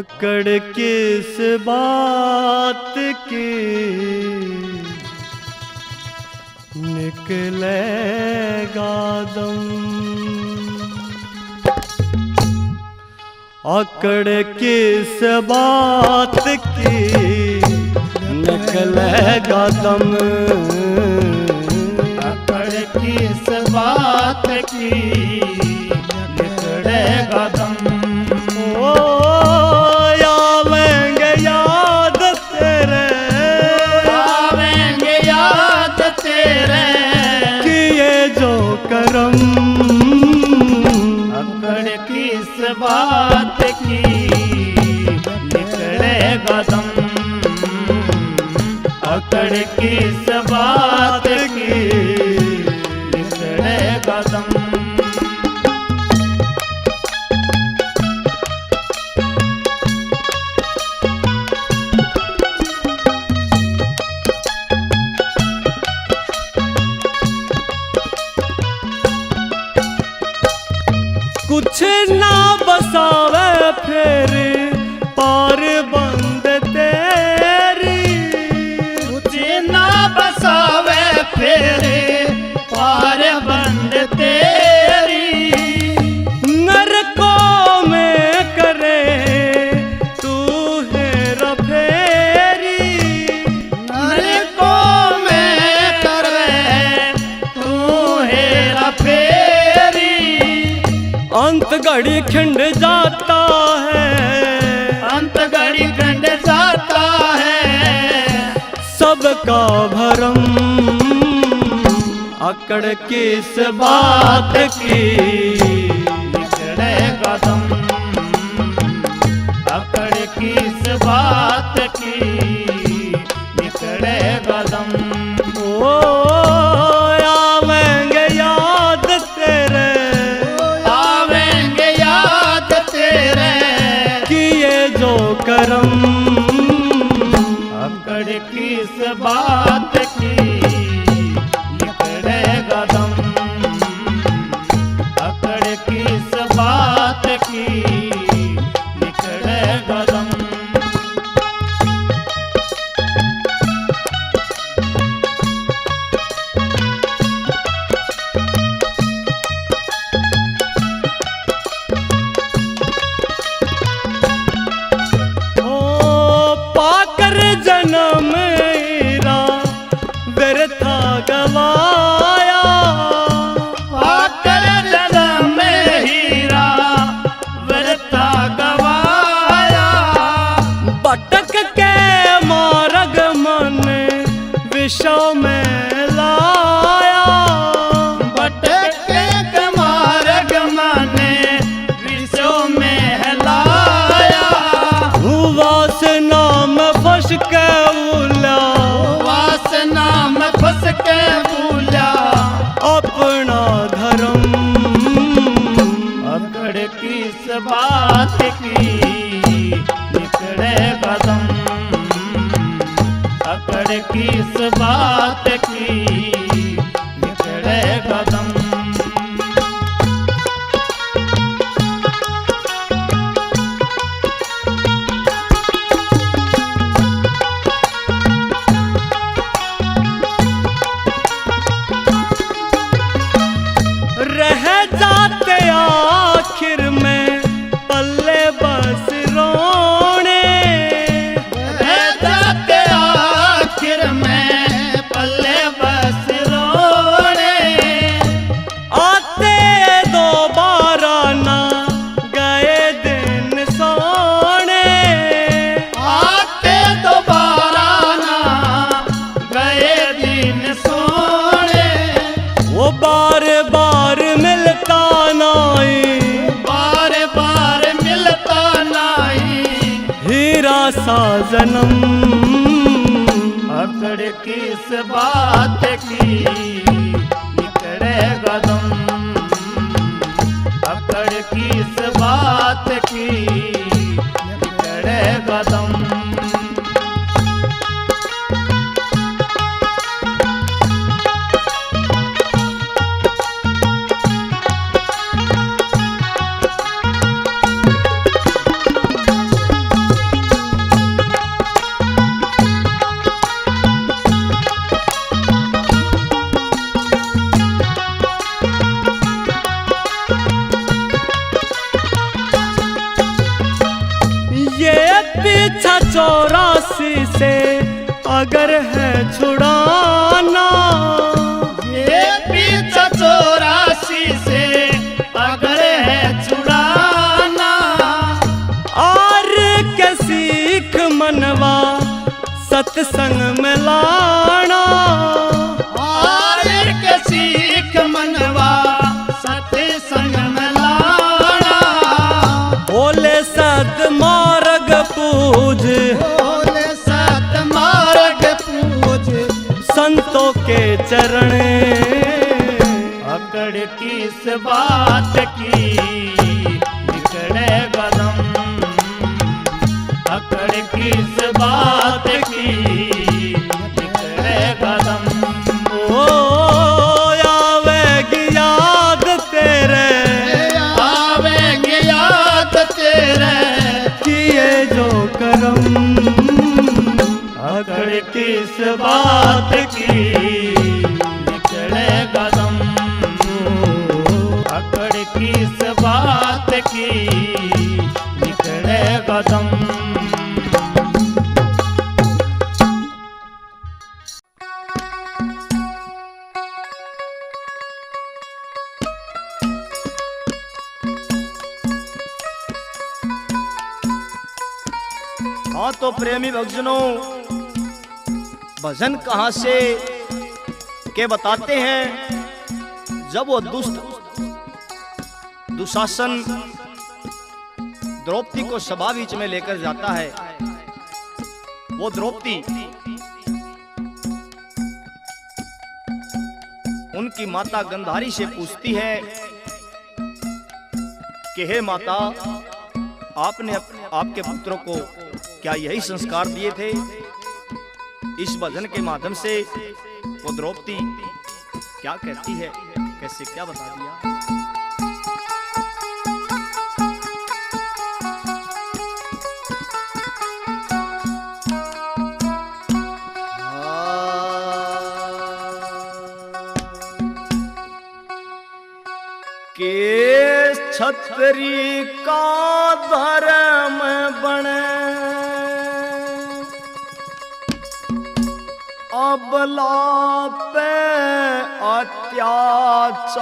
अकड़ किस बात की निकलेगा दम, अकड़ किस बात की निकलेगा दम, अकड़ किस बात की निकलेगा दम। ओ आवेंगे याद तेरे, आवेंगे याद तेरे किए जो करम, अकड़ किस बात की निकलेगा दम, अकड़ किस बात की निकलेगा दम। कुछ ना बसावे फिर पार बंद तेरी, कुछ ना बसावे फिर पार बंद तेरी, नरकों में करे तू हेरा फेरी, नरकों में करे तू हेरा फेरी, अंत घड़ी खिंड जाता है, अंत घड़ी खंड जाता है, सबका भरम, अकड़ किस बात की निकलेगा दम, अकड़ किस बात की निकलेगा दम। ओ आवेंगे याद तेरे, आवेंगे याद तेरे किए जो करम, अकड़ किस बात की निकलेगा दम, अकड़ किस बात की निकलेगा दम। ओ पाकर जन्म हीरा व्यर्था गवाया, पाकर जन्म में हीरा व्यर्था गवाया, भटक के मार्ग मन विषय में लाया, भटक के मार्ग माने विषयों में लाया, वासना में फंस के उला, वासना में फंस के भूला अपना धर्म, अकड़ किस बात की निकलेगा दम, अकड़ किस बात की निकलेगा दम। रह जाते आखिर में पल्ले बस रोने, रह जाते आखिर में पल्ले बस रोने, आते दोबारा ना गए दिन सोने, आते दोबारा ना गए दिन सोने, वो बार बार मिलता नाई, बार बार मिलता नाई, हीरा सा जन्म, अकड़ किस बात की निकलेगा दम, अकड़ किस बात की निकलेगा दम। अगर है छुड़ाना, ये पीछा 84 से अगर है छुड़ाना, आर के सीख मनवा सत्संग में लाना, और के सीख मनवा सत्संग में लाना, बोले सतमार्ग पूज, बोले सतमार्ग पूज, संतों के चरण, अकड़ किस बात की निकले कदम, अकड़ किस बात की निकले कदम, ओ आवेगी याद तेरे, आवेंगे याद तेरे, किए जो करम, अकड़ किस बात की निकले कदम, अकड़ किस बात की निकले कदम। हाँ तो प्रेमी भक्तजनों, भजन कहाँ से के बताते हैं। जब वो दुशासन द्रौपदी को सभा बीच में लेकर जाता है, वो द्रौपदी उनकी माता गंधारी से पूछती है कि हे माता, आपने आपके पुत्रों को क्या यही संस्कार दिए थे? इस भजन के माध्यम से वो द्रौपदी क्या कहती है, कैसे क्या बता दिया। के छतरी का धर्म बने, अबला पे अत्याचारी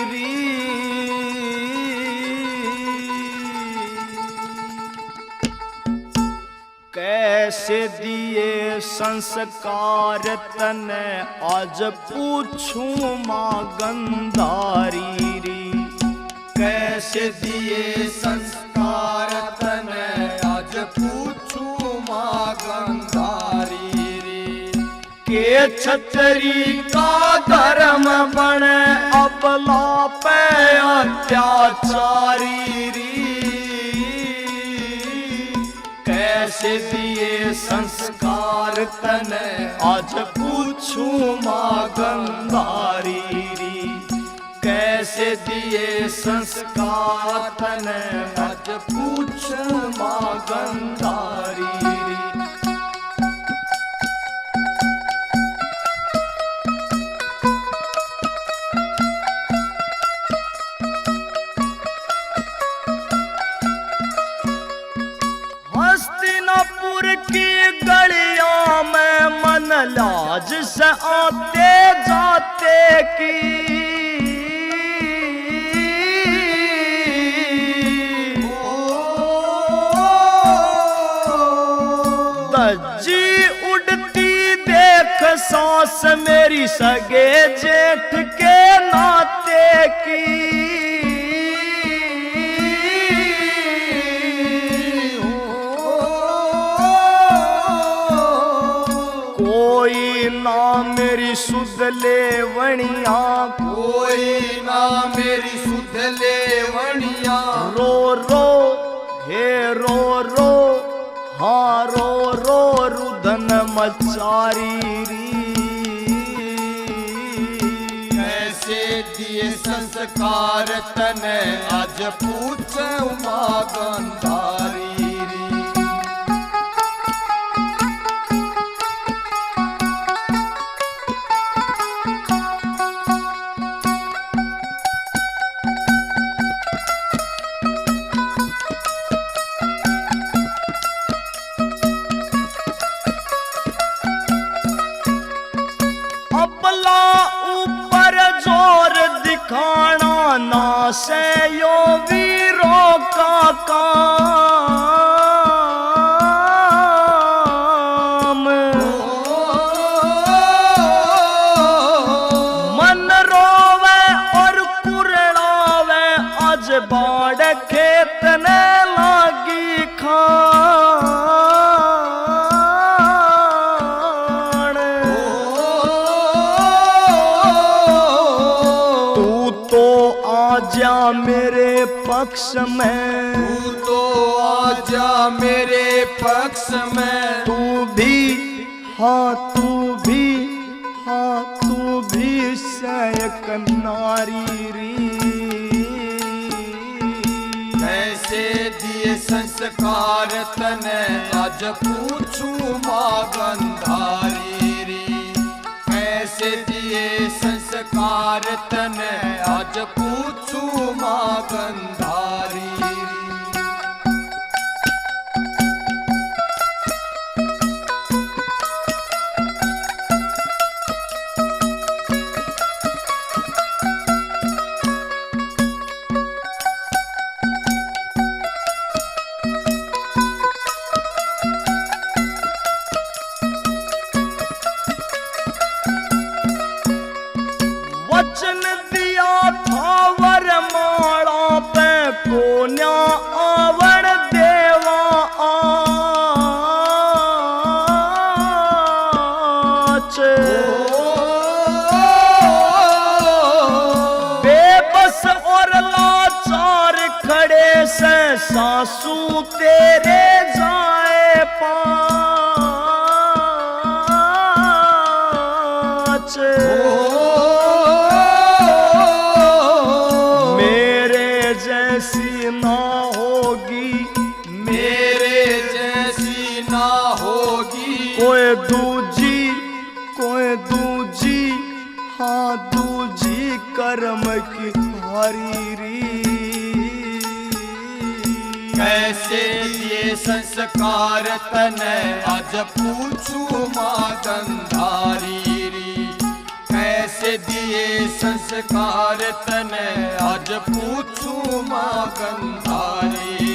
री, कैसे दिए संस्कार तने आज पूछूं मां गंधारी री, कैसे दिए संस्कार तने आज पूछूं मां गंधारी री, के छतरी का धर्म बने अबला पे अत्याचारी री, कैसे दिए संस्कार तने आज पूछूं मां गंधारी री, कैसे दिए संस्कार तने आज पूछूं मां गंधारी री। हस्तिनापुर की गलियों में मन लाज से आते जाते की, दज्जी उड़ती देख सांस मेरी सगे जेठ के नाते की, कोई ना मेरी सुध लेवणिया, कोई ना मेरी सुध लेवणिया, रो रो हे रो रो, हाँ रो रो रुदन मचारी री, कैसे दिए संस्कार तने आज पूछूं मां गंधारी री। दिखाना ना से यो वीरों का काम। मन रोवे और कुरड़ावे आज बाढ़ खेत ने लागी खान। तू तो आजा मेरे पक्ष में, तू तो आजा मेरे पक्ष में। तू भी हाँ तू भी हाँ तू भी सयक नारी री। कैसे दिए संस्कार तने आज पूछू माँ गंधारी री। कैसे दिए संस्कार तने आज पूछू माँ गंधारी री। वचन दिया था वरमाला पे कोन्या आवण देवा आच। बेबस और लाचार खड़े से सासू तेरे जाए पाँच। मेरे जैसी ना होगी, मेरे जैसी ना होगी कोई दूजी हाँ दूजी कर्म की हरी री। कैसे ये संस्कार तने आज पूछू माँ गंधारी री। कैसे दिए संस्कार तने आज पूछू माँ गंधारी री।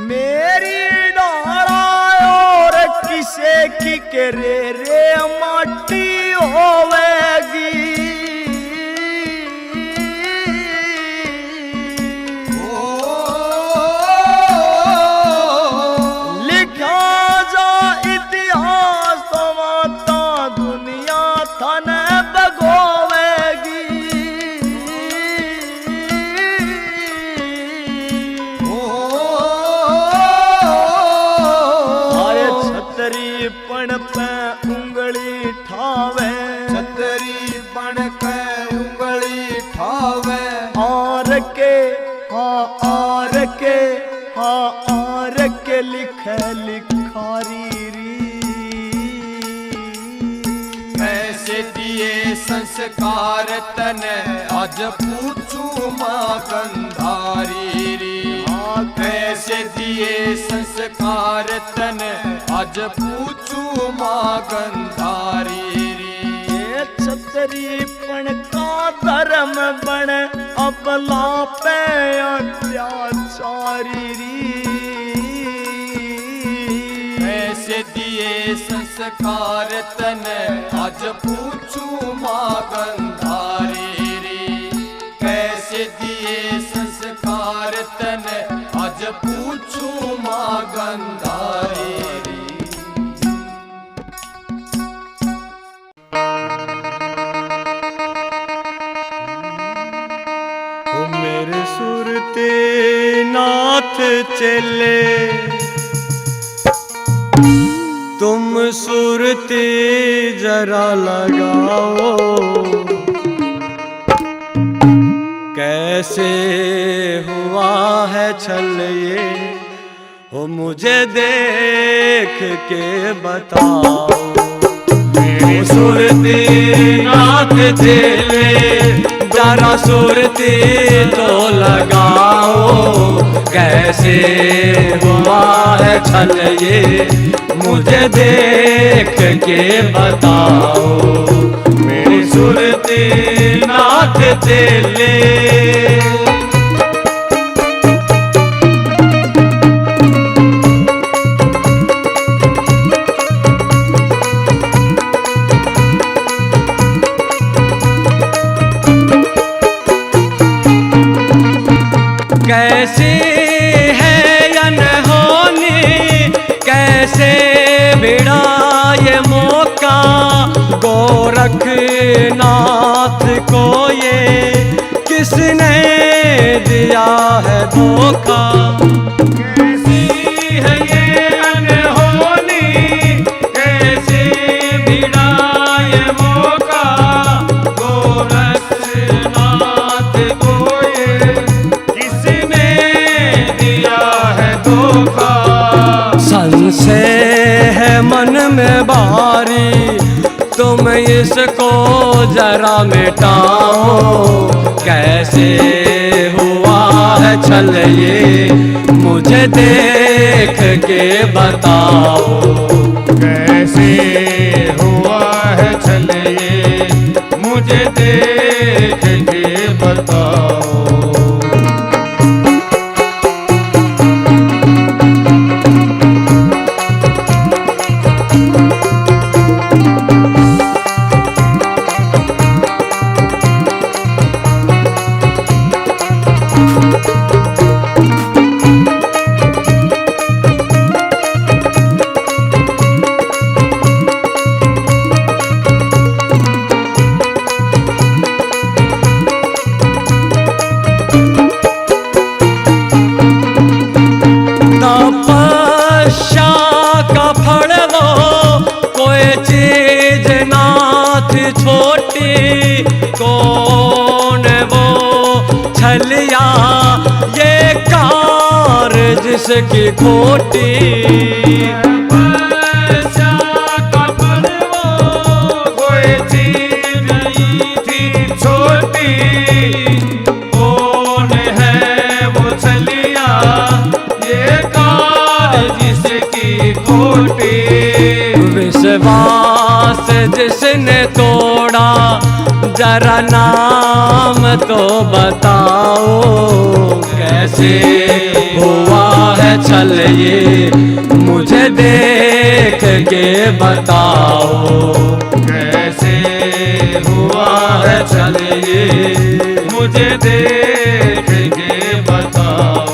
मेरी डाला और किसे की करे रे माटी होवेगी। लिखा जा इतिहास तो माता दुनिया थाने बगोवेगी। छतरीपण पे उंगली ठावे, छतरीपण पे उंगली ठावे। आर के हाँ आर के हाँ आर के लिखे लिखारी री। कैसे दिए संस्कार तने आज पूछू माँ गंधारी री। कैसे दिए संस्कार तने आज पूछू माँ गंधारी री। ये छतरीपण का धर्म बन अबला पे अत्याचारी री। कैसे दिए संस्कार तने आज पूछू माँ गंधारी री। कैसे दिए संस्कार तने आज पूछू माँ गंधारी री। ओ मेरे सुरते नाथ चले, तुम सुरते जरा लगाओ। कैसे हुआ है छल ये हो मुझे देख के बताओ। मेरी सुरती नाथ चेले जरा सुरती तो लगाओ, कैसे हुआ है छल ये मुझे देख के बताओ। मेरी सुरती नाथ चेले कैसी है अनहोनी, कैसे भिड़ा ये मौका, गोरखनाथ को ये किसने दिया है धोखा। कैसी है ये अनहोनी, कैसे भिड़ा ये मौका, गोरखनाथ को ये किसने दिया है धोखा। संशय है मन में भारी, तुम इसको जरा मिटाओ, कैसे हुआ है छल ये मुझे देख के बताओ। कैसे हुआ है छल ये मुझे देख के बताओ। तपस्या का फल वो कोई चीज नाथ छोटी, कौन वो छलिया ये कार जिसकी खोटी। तपस्या का फल वो कोई चीज नहीं थी छोटी, कौन है वो छलिया ये कार जिसकी खोटी। विश्वास जिसने तोड़ा जरा नाम तो बताओ, कैसे हुआ है छल ये मुझे देख के बताओ। कैसे हुआ है छल ये मुझे देख के बताओ।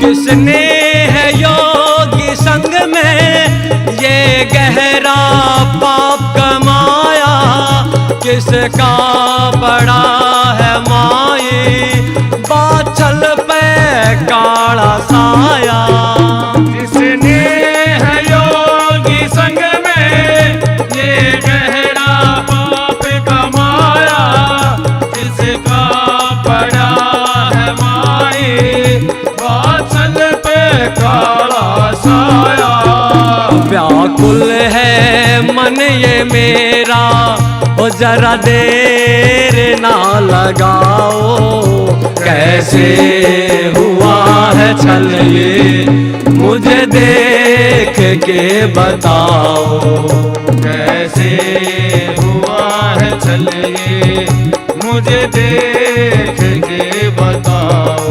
किसने है योगी संग में ये गहरा पाप कमाया, किसका बड़ा है माई बाछल पे काला साया। जिसने है योगी संग में ये गहरा पाप कमाया, जिसका बड़ा है माई बाछल पे काला साया। व्याकुल है मन ये मेरा, ओ जरा देर ना लगाओ, कैसे हुआ है छल ये मुझे देख के बताओ। कैसे हुआ है छल ये मुझे देख के बताओ।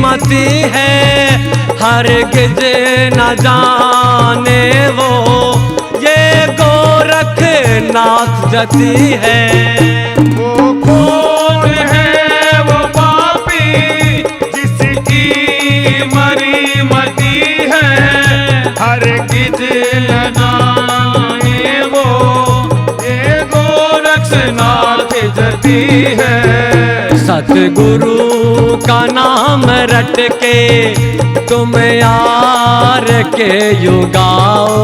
मती है, हरगिज न जाने वो ये गोरखनाथ जति है। वो कौन है वो पापी जिसकी मरी मती है, हरगिज न जाने वो ये गोरखनाथ जति है। सतगुरु का नाम रट के तुम यार के युगाओ,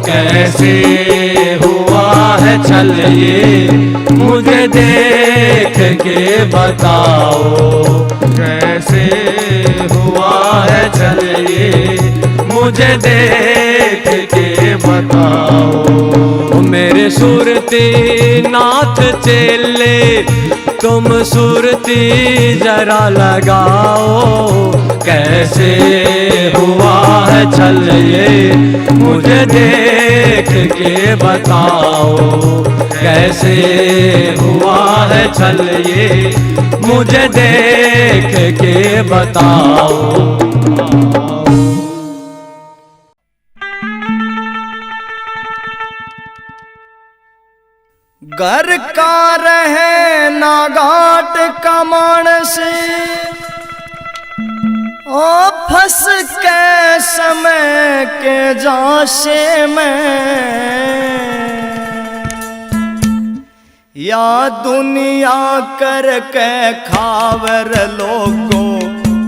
कैसे हुआ है छल ये मुझे देख के बताओ, कैसे हुआ है छल ये मुझे देख के बताओ। मेरे सुरती नाथ चेले तुम सुरती जरा लगाओ, कैसे हुआ है छल ये मुझे देख के बताओ, कैसे हुआ है छल ये मुझे देख के बताओ। घर का रहे नागाट का मानस, ओ फंस के समय के जाशे में, या दुनिया करके खावर लोगो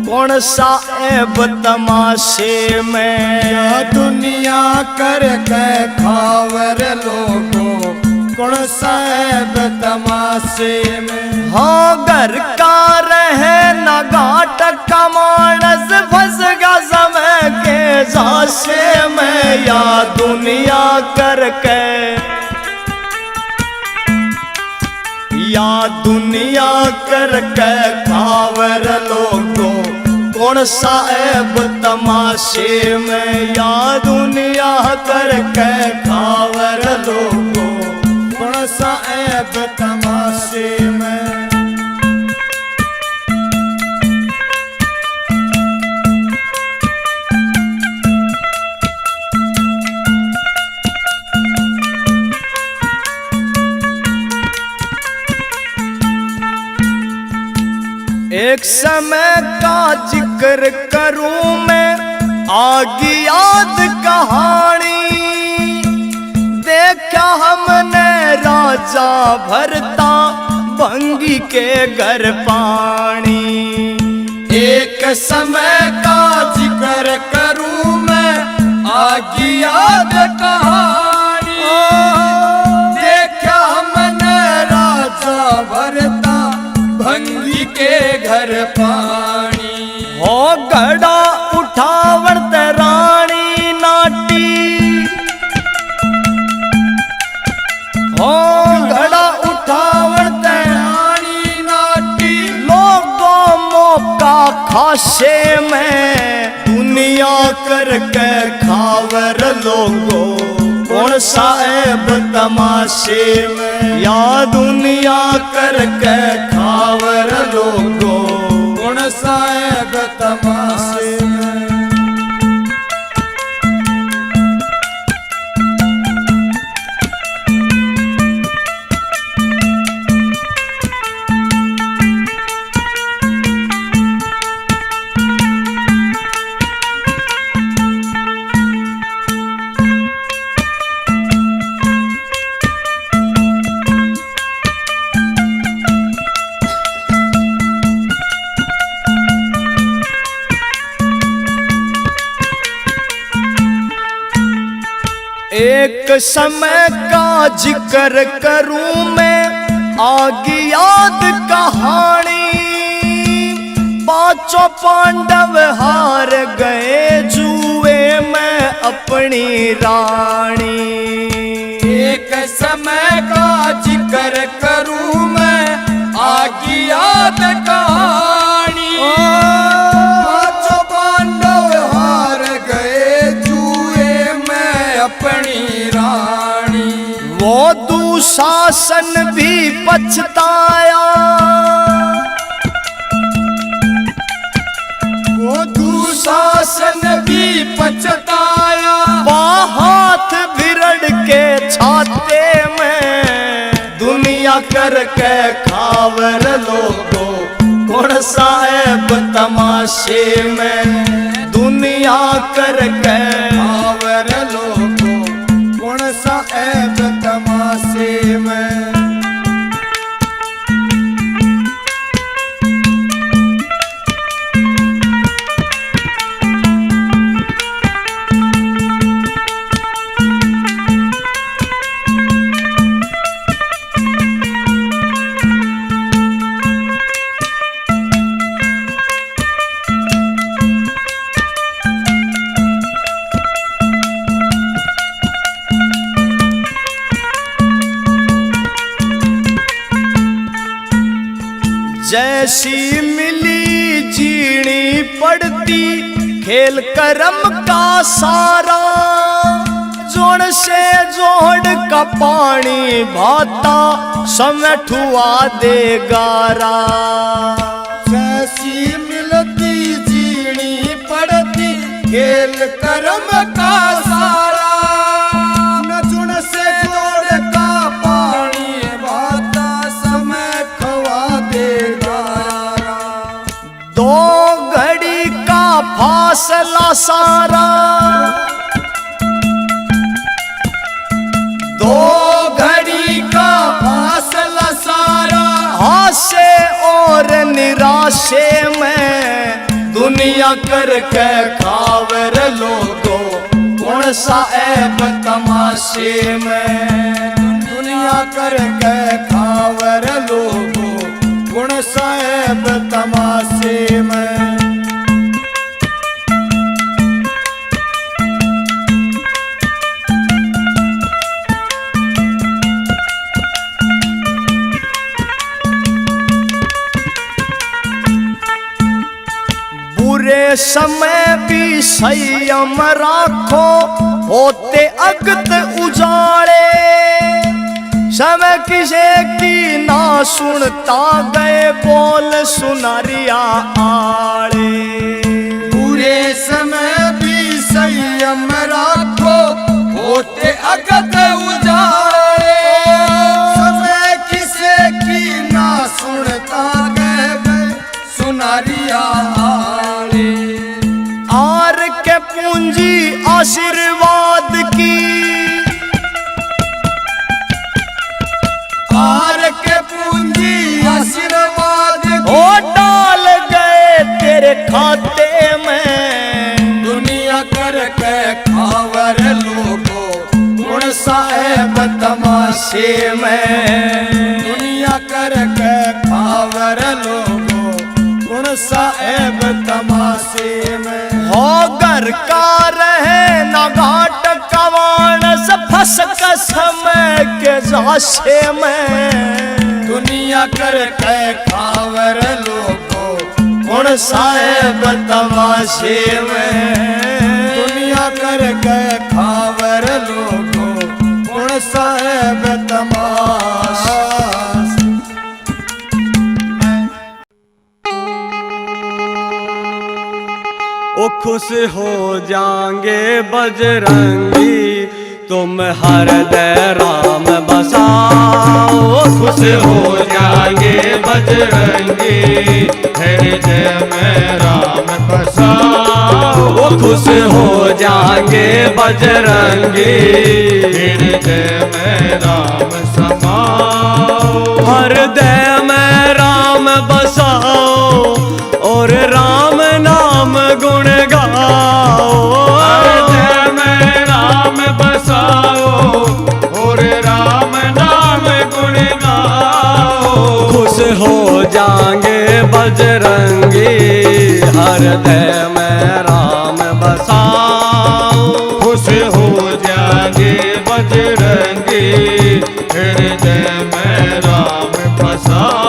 कौन सा ऐब तमाशे में, या दुनिया करके खावर लोगो कौन साहेब तमाशे में। हाँ घर का रहे न घाट का मानस, फंस गया समय के जाशे में, या दुनिया करके, या दुनिया करके खावर लोगो कौन सा ऐब तमाशे में, या दुनिया करके खावर लोगो कौन सा ऐब तमाशे में। एक समय का जिक्र करूं मैं, आगी याद कहानी, देखा हमने राजा भरता भंगी के घर पानी। एक समय का जिक्र करूं मैं, आगी याद कहानी, देखा हमने राजा भरता भंगी के घर पानी। हो घड़ा उठावर रानी नाटी, हो घड़ा उठावर रानी नाटी, लोगों मौका खाशे में, दुनिया करके खावर लोगो कौन सा ऐब तमाशे में, या दुनिया करके खावर लोगो कौन सा ऐब तमाशे में। एक समय का जिक्र करूं मैं, आगे याद कहानी, पांचों पांडव हार गए जुए में अपनी रानी। एक समय का जिक्र करूं मैं, आगे याद कहानी, पांचों पांडव हार गए जुए में अपनी रानी। वो दुशासन भी पछताया, करके खावर लोगो कौन साहेब तमाशे में, दुनिया करके खावर लोगो कौन साहेब तमाशे में। जैसी मिली जीनी पड़ती खेल करम का सारा, जोड़ से जोड़ का पानी भाता समय ठुआ दे गारा। जैसी मिलती जीनी पड़ती खेल करम का सारा, न जुड़ से जोड़ का पानी भाता समय खवा देगा। दो घड़ी का फासला सारा, दो घड़ी का फासला सारा, आशे और निराशे में दुनिया करके खावर लोगो कौन सा ऐब तमाशे में, दुनिया करके खावर लोगो गुण साहेब तमाशे में। बुरे समय भी संयम राखो होते अगत उजाड़े, समय किसे की ना सुनता गए बोल सुनारिया आड़े। बुरे समय भी संयम राखो होते अगत उजाड़े, समय किसे की ना सुनता गए सुनारिया आड़े। आर के पूंजी आशीर्वाद की, आर के पूंजी आशीर्वाद ओ डाल गए तेरे खाते में, दुनिया करके खावर लोगो गुण साहेब तमाशे में, दुनिया करके खावर लोगो गुण साहेब तमाशे में। हो घर का रहे ना घाट कवान से फंस का समय के जाशे में, दुनिया करके खावर लोगो गुण साहेब तमाशे में, दुनिया करके खावर लोगो गुण साहेब तमाशे। ओ खुश हो जाएंगे बजरंगी तुम हृदय राम बसाओ, खुश हो जाएंगे बजरंगी हृदय में राम बसाओ। ओ खुश हो जाएंगे बजरंगी हृदय में राम समाओ, हृदय में राम बसाओ और राम नाम गुण गाओ, हृदय में राम बसाओ और राम नाम गुण गाओ। खुश हो जाएंगे बजरंगी हृदय में राम बसाओ, खुश हो जाएंगे बजरंगी हृदय में राम बसाओ।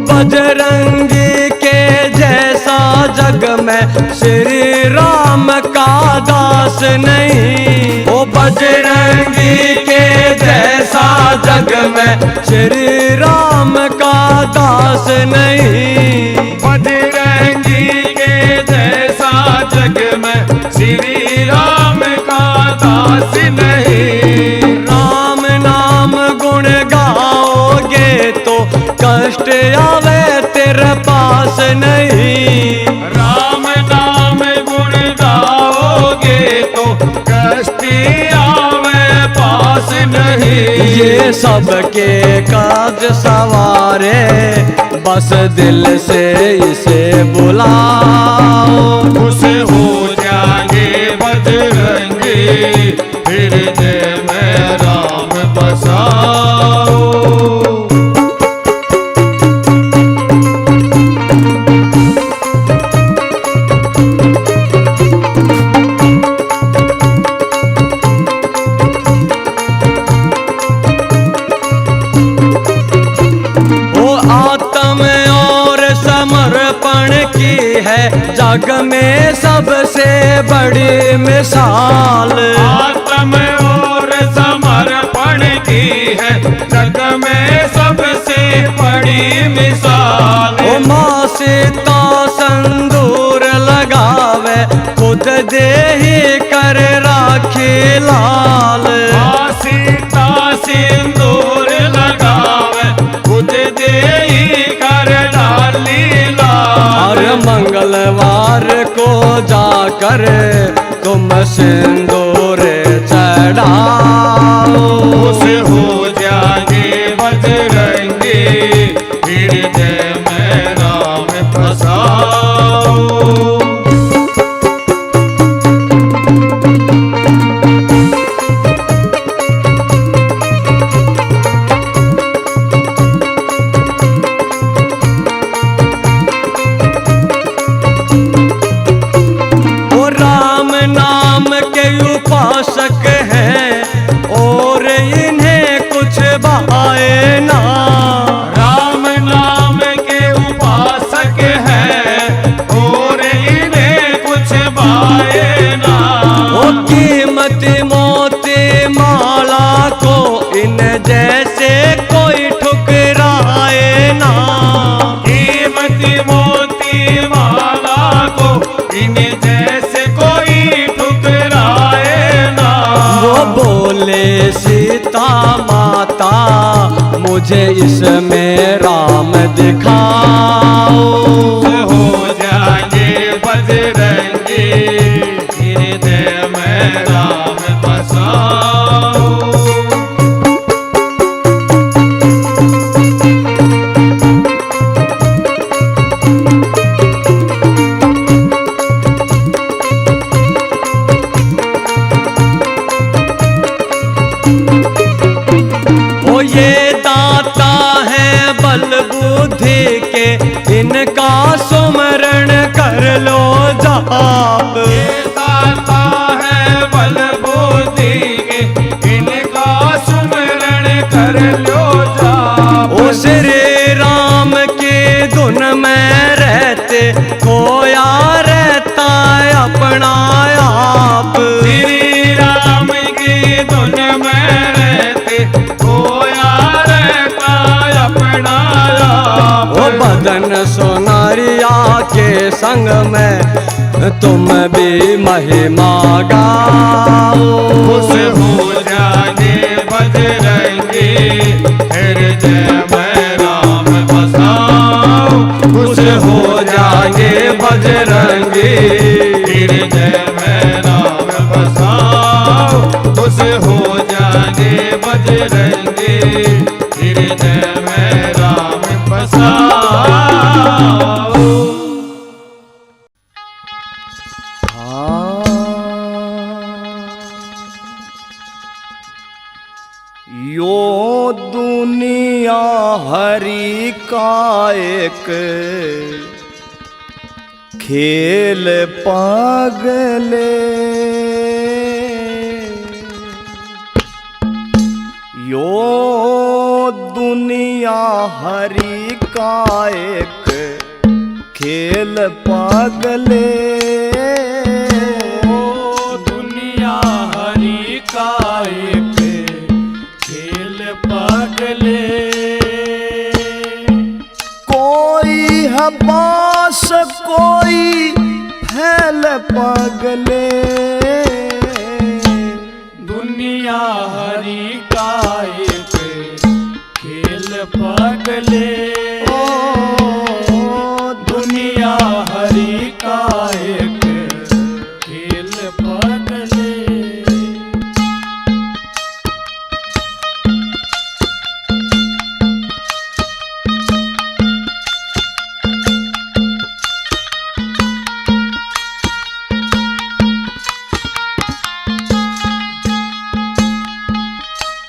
बजरंगी के जैसा जग में श्री राम का दास नहीं, ओ बजरंगी के जैसा जग में श्री राम का दास नहीं। बजरंगी के जैसा जग में श्री राम का दास नहीं। राम नाम गुण गाओगे तो कष्ट आवे तेरे पास नहीं। राम नाम गुण गाओगे तो कष्ट आवे पास नहीं। ये सबके काज सवारे बस दिल से इसे बुलाओ। खुश हो जाएंगे बजरंगी हृदय में राम बसाओ। है जग में सबसे बड़ी मिसाल। आत्म और समर्पण की है जग में सबसे बड़ी मिसाल। ओ माँ सीता संदूर लगावे खुद दे ही कर राखी लाल। माँ सीता सिंदूर लगावे खुद दे ही कर डाली लाल। और मंगलवार को जाकर तुम सिंदूर चढ़ाओ। खुश हो जाएंगे बजरंगी हृदय में राम बसाओ। उपासक हैं और इन्हें कुछ भाए ना। राम नाम के उपासक हैं और इन्हें कुछ भाए ना। वो कीमती मोती माला को इन जैसे कोई ठुकराए ना। कीमती मोती माला को इन जैसे कोई ठुकराए ना। वो बोले सीता माता मुझे इसमें राम दिखाओ। हो जाएंगे बजरंगी हृदय में राम बसाओ। ये दाता है बल बुद्धि के इनका सुमरण कर लो जाप। ये दाता है बल बुद्धि के इनका सुमरण कर लो जाप। ओ श्री राम की धुन में रहते खोया रहता अपना आप। श्री राम की धुन में रहते खोया रहता अपना आप। ओ बदन सोनारिया के संग में तुम भी महिमा गाओ। खुश हो जाने बजरंगी हृदय में राम बसाओ। खुश हो जाने बजरंगी हृदय में राम बसाओ। खुश हो जाने बजरंगी हृदय में राम बसाओ। यो दुनिया हरि का एक खेल पागले। यो दुनिया हरि का एक खेल पागले। दुनिया हरि का एक है पास कोई फैल पगले, दुनिया हरि का एक खेल पगले, दुनिया हरि का एक खेल पगले।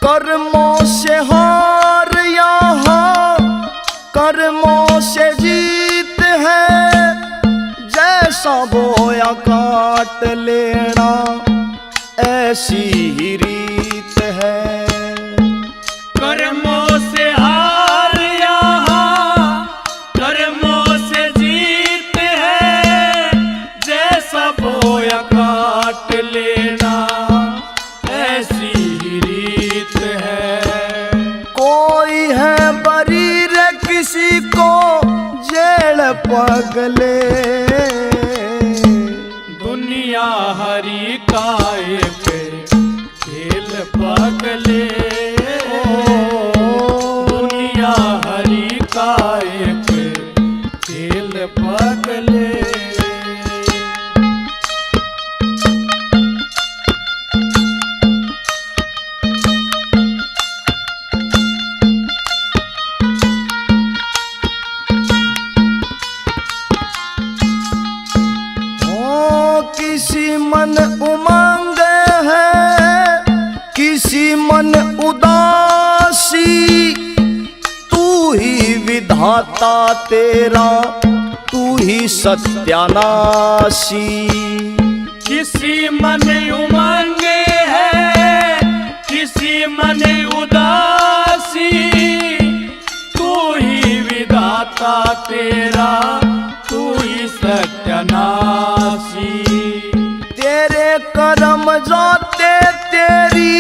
कर्मों से हार यहाँ कर्मों से जीत है, जैसा बोया काट लेना ऐसी ही रीत है। कर्मों से हार यहाँ कर्मों से जीत है, जैसा बोया काट लेना ऐसी ही रीत है। कोई है बरी रे किसी को जेल पगले, दुनिया हरि का एक खेल पगले, दुनिया हरि का एक खेल पगले। किसी मन उमंग है किसी मन उदासी, तू ही विधाता तेरा तू ही सत्यानाशी। किसी मन उमंग है किसी मन उदासी, तू ही विधाता तेरा तू ही सत्यानाशी। तेरे कर्म जाते तेरी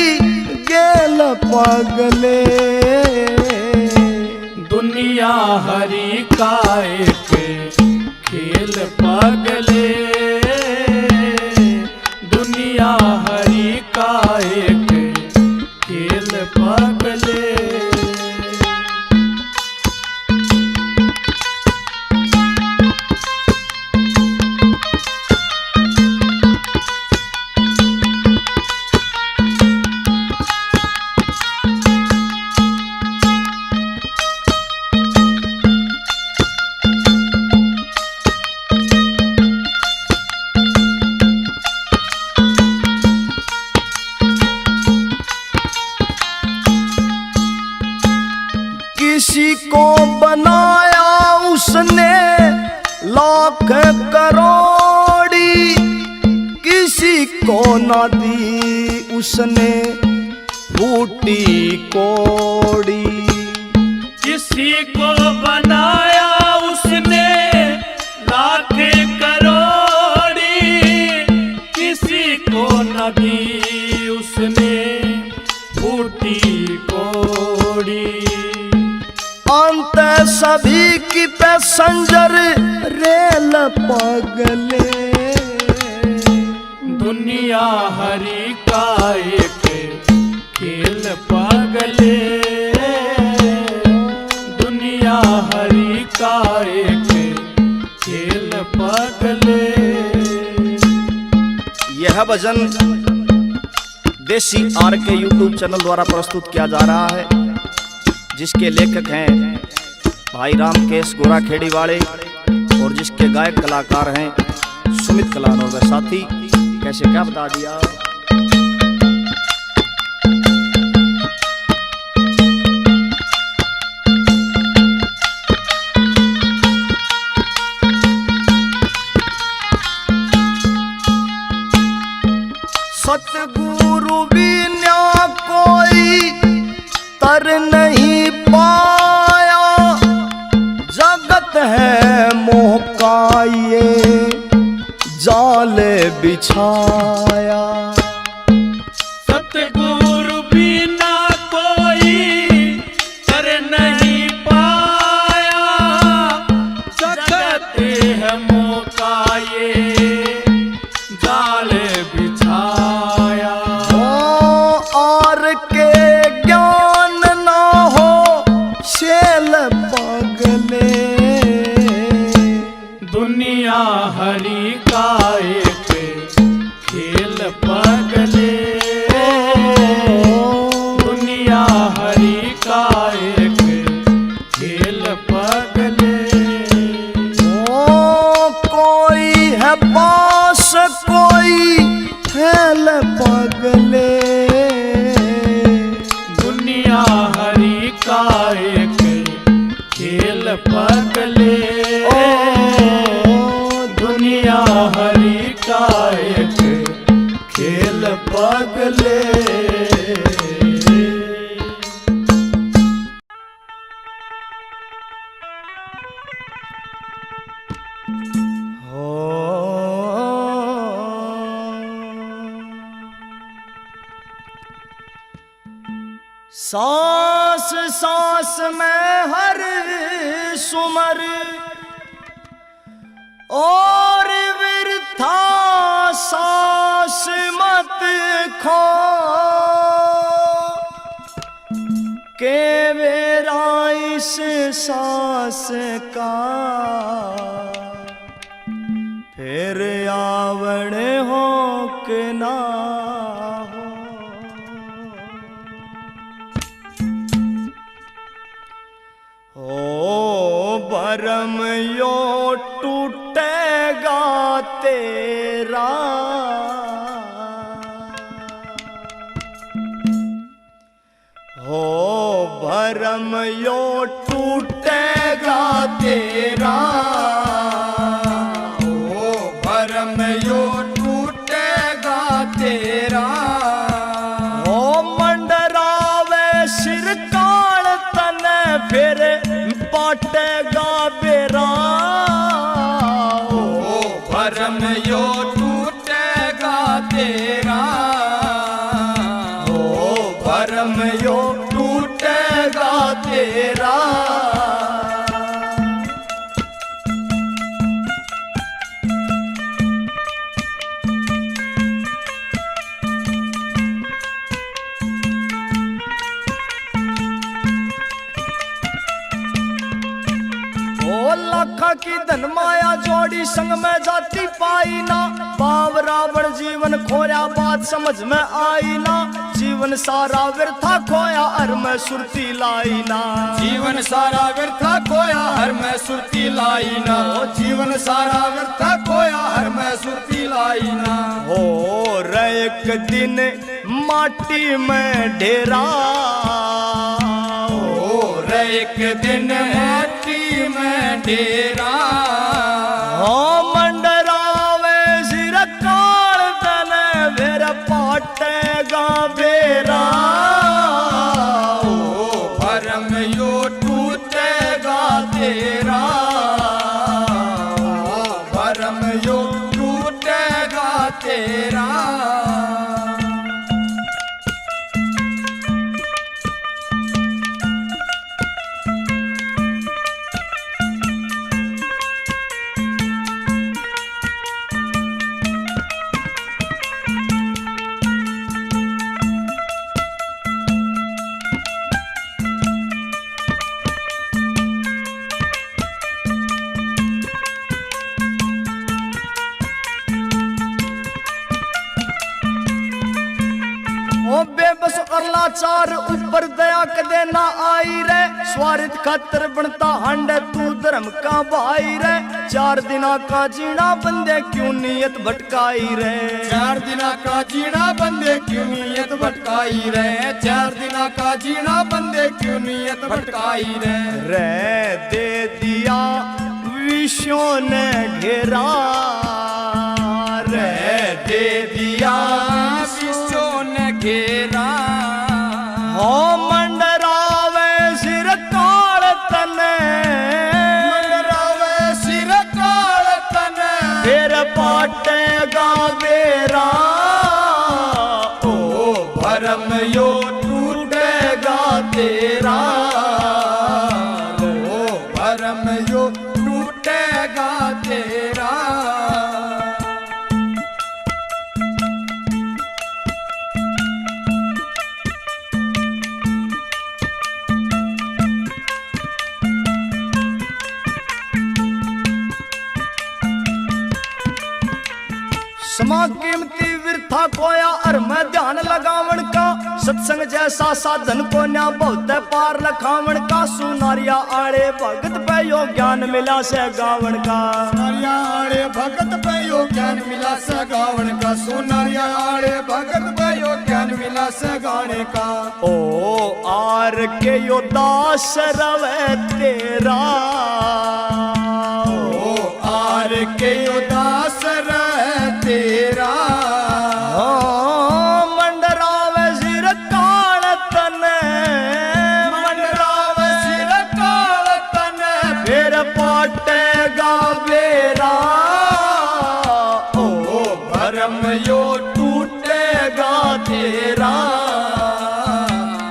गेल पगले, दुनिया हरि का एक खेल पगले, दुनिया हरि का एक खेल पगले। किसी को बनाया उसने लाख करोड़ी, किसी को न दी उसने फूटी कोड़ी। किसी को बनाया उसने लाख करोड़ी, किसी को न दी उसने फूटी कोड़ी। अंत सभी की पैसेंजर रेल पगले, दुनिया हरि का एक खेल पगले, दुनिया हरि का एक खेल पगले। यह भजन देसी आर के यूट्यूब चैनल द्वारा प्रस्तुत किया जा रहा है, जिसके लेखक हैं भाई रामकेश गोराखेड़ी वाले और जिसके गायक कलाकार हैं सुमित कलान और वह साथी। कैसे क्या बता दिया। सतगुरु बिना कोई तर नहीं पाया, जगत है मोह का ये जाल बिछाया। सतगुरु बिना कोई कर नहीं पाया, दुनिया हरि का एक खेल पगले, दुनिया हरि का एक खेल पगले। ओ कोई है पास कोई खेल पगले, दुनिया हरि का एक खेल पगले, दुनिया हरि का एक खेल पगले। सांस सांस में हर सुमर और वृथा सांस मत खो, के मेरा इस सांस का फिर आवण हो के ना हो, भरम यो टूटेगा तेरा, हो भरम यो टूटेगा तेरा, ओ भरम यो टूटेगा तेरा। हो मंडरावे सिर काल तने फिर पाटेगा बेरा, ओ भरम यो टूटेगा तेरा, हो भरम यो टूटेगा तेरा। लाखा की धन माया जोड़ी संग में जाती पाई ना, बाव रावण जीवन खोया बात समझ में आई ना, जीवन सारा व्यर्था खोया हर में सुरती लाई ना, जीवन सारा व्यर्था खोया हर में सुरती लाई ना, जीवन सारा व्यर्था खोया हर में सुरती लाई ना। हो रे एक दिन माटी में ढेरा, हो रे एक दिन माटी में डेरा, हो मंडरावे सिर काल तने फिर पाटेगा बेरा, ओ भरम यो टूटेगा तेरा, ओ भरम यो टूटेगा तेरा। बेबस और लाचार ऊपर दया कदे ना आई रे, स्वार्थ खातर बनता हंड तू धर्म का भाई रे, चार दिना का जीना बंदे क्यों नियत भटकाई रे, चार दिना का जीना बंदे क्यों नियत भटकाई रे, चार दिना का जीना बंदे क्यों नियत भटकाई रे। दे दिया विषयों ने घेरा, रे दे दिया शिष्यों ने घेरा, हो मंडरावे सिर काल तने, मंडरावे सिर काल तने फिर पाटेगा बेरा, ओ भरम यो टूटेगा तेरा, ओ भरम यो टूटेगा तेरा। समा कीमती विरथा कोया और मैं ध्यान लगावण का सत्संग जैसा साधन को न्या बहुत पार लखावण का सुनारिया आड़े भगत पे यो ज्ञान मिला से गावण का सोनारिया आड़े भगत पे यो ज्ञान मिला से गावण का सोनारिया आड़े भगत पे यो ज्ञान मिला से गाने का ओ आर के यो दास रवे तेरा ओ आर के यो दास रहे तेरा मंडरावे सिर काल तने मंडरावे सिर काल तने फिर पाटेगा बेरा ओ भरम यो टूटेगा तेरा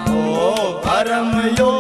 ओ भरम यो